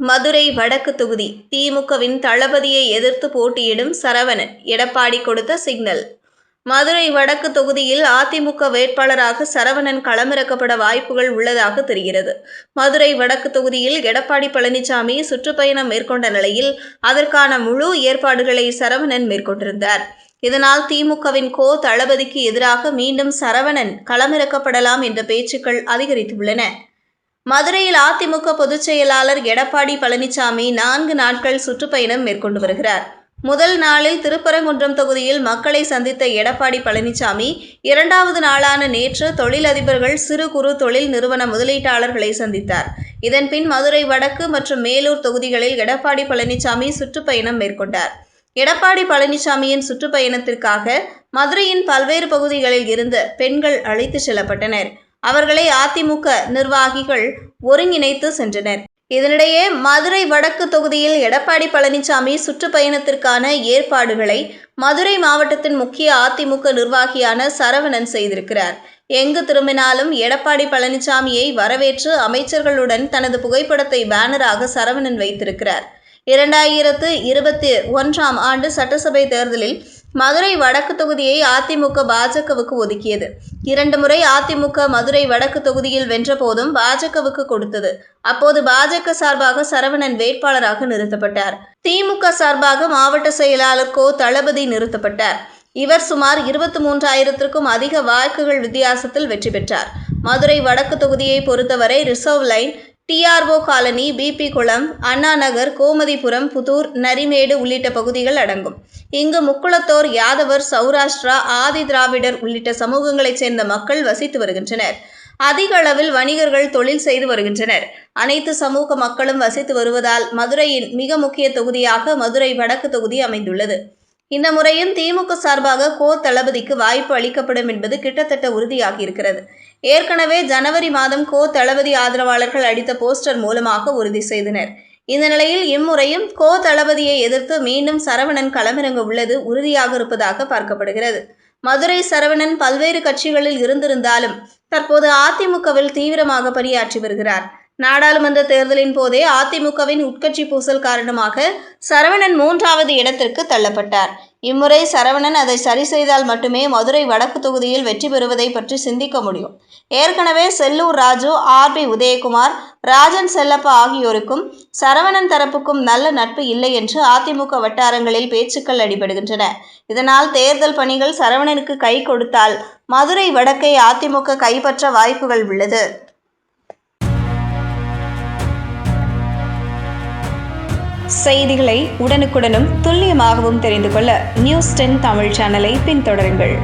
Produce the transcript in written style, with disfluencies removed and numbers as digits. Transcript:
மதுரை வடக்கு தொகுதி திமுகவின் தளபதியை எதிர்த்து போட்டியிடும் சரவணன், எடப்பாடி கொடுத்த சிக்னல். மதுரை வடக்கு தொகுதியில் அதிமுக வேட்பாளராக சரவணன் களமிறக்கப்பட வாய்ப்புகள் உள்ளதாக தெரிகிறது. மதுரை வடக்கு தொகுதியில் எடப்பாடி பழனிசாமி சுற்றுப்பயணம் மேற்கொண்ட நிலையில் அதற்கான முழு ஏற்பாடுகளை சரவணன் மேற்கொண்டிருந்தார். இதனால் திமுகவின் தளபதிக்கு எதிராக மீண்டும் சரவணன் களமிறக்கப்படலாம் என்ற பேச்சுக்கள் அதிகரித்துள்ளன. மதுரையில் அதிமுக பொதுச் செயலாளர் எடப்பாடி பழனிசாமி 4 நாட்கள் சுற்றுப்பயணம் மேற்கொண்டு வருகிறார். முதல் நாளில் திருப்பரங்குன்றம் தொகுதியில் மக்களை சந்தித்த எடப்பாடி பழனிசாமி 2வது நாளான நேற்று தொழிலதிபர்கள், சிறு குறு தொழில் நிறுவன முதலீட்டாளர்களை சந்தித்தார். இதன்பின் மதுரை வடக்கு மற்றும் மேலூர் தொகுதிகளில் எடப்பாடி பழனிசாமி சுற்றுப்பயணம் மேற்கொண்டார். எடப்பாடி பழனிசாமியின் சுற்றுப்பயணத்திற்காக மதுரையின் பல்வேறு பகுதிகளில் இருந்து பெண்கள் அழைத்து செல்லப்பட்டனர். அவர்களை அதிமுக நிர்வாகிகள் ஒருங்கிணைத்து சென்றனர். இதனிடையே மதுரை வடக்கு தொகுதியில் எடப்பாடி பழனிசாமி சுற்றுப்பயணத்திற்கான ஏற்பாடுகளை மதுரை மாவட்டத்தின் முக்கிய அதிமுக நிர்வாகியான சரவணன் செய்திருக்கிறார். எங்கு திரும்பினாலும் எடப்பாடி பழனிசாமியை வரவேற்று அமைச்சர்களுடன் தனது புகைப்படத்தை பேனராக சரவணன் வைத்திருக்கிறார். 2021ஆம் ஆண்டு சட்டசபை தேர்தலில் மதுரை வடக்கு தொகுதியை அதிமுக பாஜகவுக்கு ஒதுக்கியது. 2 முறை அதிமுக மதுரை வடக்கு தொகுதியில் வென்ற போதும் பாஜகவுக்கு கொடுத்தது. அப்போது பாஜக சார்பாக சரவணன் வேட்பாளராக நிறுத்தப்பட்டார். திமுக சார்பாக மாவட்ட செயலாளர் தளபதி நிறுத்தப்பட்டார். இவர் சுமார் 23,000க்கும் அதிக வாக்குகள் வித்தியாசத்தில் வெற்றி பெற்றார். மதுரை வடக்கு தொகுதியை பொறுத்தவரை reserve line, TRO colony, BP குளம், அண்ணா நகர், கோமதிபுரம், புதூர், நரிமேடு உள்ளிட்ட பகுதிகள் அடங்கும். இங்கு முக்குளத்தோர், யாதவர், சௌராஷ்டிரா, ஆதி திராவிடர் உள்ளிட்ட சமூகங்களைச் சேர்ந்த மக்கள் வசித்து வருகின்றனர். அதிக அளவில் வணிகர்கள் தொழில் செய்து வருகின்றனர். அனைத்து சமூக மக்களும் வசித்து வருவதால் மதுரையின் மிக முக்கிய தொகுதியாக மதுரை வடக்கு தொகுதி அமைந்துள்ளது. இந்த முறையும் திமுக சார்பாக தளபதிக்கு வாய்ப்பு அளிக்கப்படும் என்பது கிட்டத்தட்ட உறுதியாகியிருக்கிறது. ஏற்கனவே ஜனவரி மாதம் தளபதி ஆதரவாளர்கள் அடித்த போஸ்டர் மூலமாக உறுதி செய்தனர். இந்த நிலையில் இம்முறையும் தளபதியை எதிர்த்து மீண்டும் சரவணன் களமிறங்க உள்ளது உறுதியாக இருப்பதாக பார்க்கப்படுகிறது. மதுரை சரவணன் பல்வேறு கட்சிகளில் இருந்திருந்தாலும் தற்போது அதிமுகவில் தீவிரமாக பணியாற்றி வருகிறார். நாடாளுமன்ற தேர்தலின் போதே அதிமுகவின் உட்கட்சி பூசல் காரணமாக சரவணன் 3வது இடத்திற்கு தள்ளப்பட்டார். இம்முறை சரவணன் அதை சரி செய்தால் மட்டுமே மதுரை வடக்கு தொகுதியில் வெற்றி பெறுவதை பற்றி சிந்திக்க முடியும். ஏற்கனவே செல்லூர் ராஜு, RB உதயகுமார், ராஜன் செல்லப்பா ஆகியோருக்கும் சரவணன் தரப்புக்கும் நல்ல நட்பு இல்லை என்று அதிமுக வட்டாரங்களில் பேச்சுக்கள் அடிபடுகின்றன. இதனால் தேர்தல் பணிகள் சரவணனுக்கு கை கொடுத்தால் மதுரை வடக்கை அதிமுக கைப்பற்ற வாய்ப்புகள் உள்ளது. செய்திகளை உடனுக்குடனும் துல்லியமாகவும் தெரிந்து கொள்ள News 10 தமிழ் சேனலை பின்தொடருங்கள்.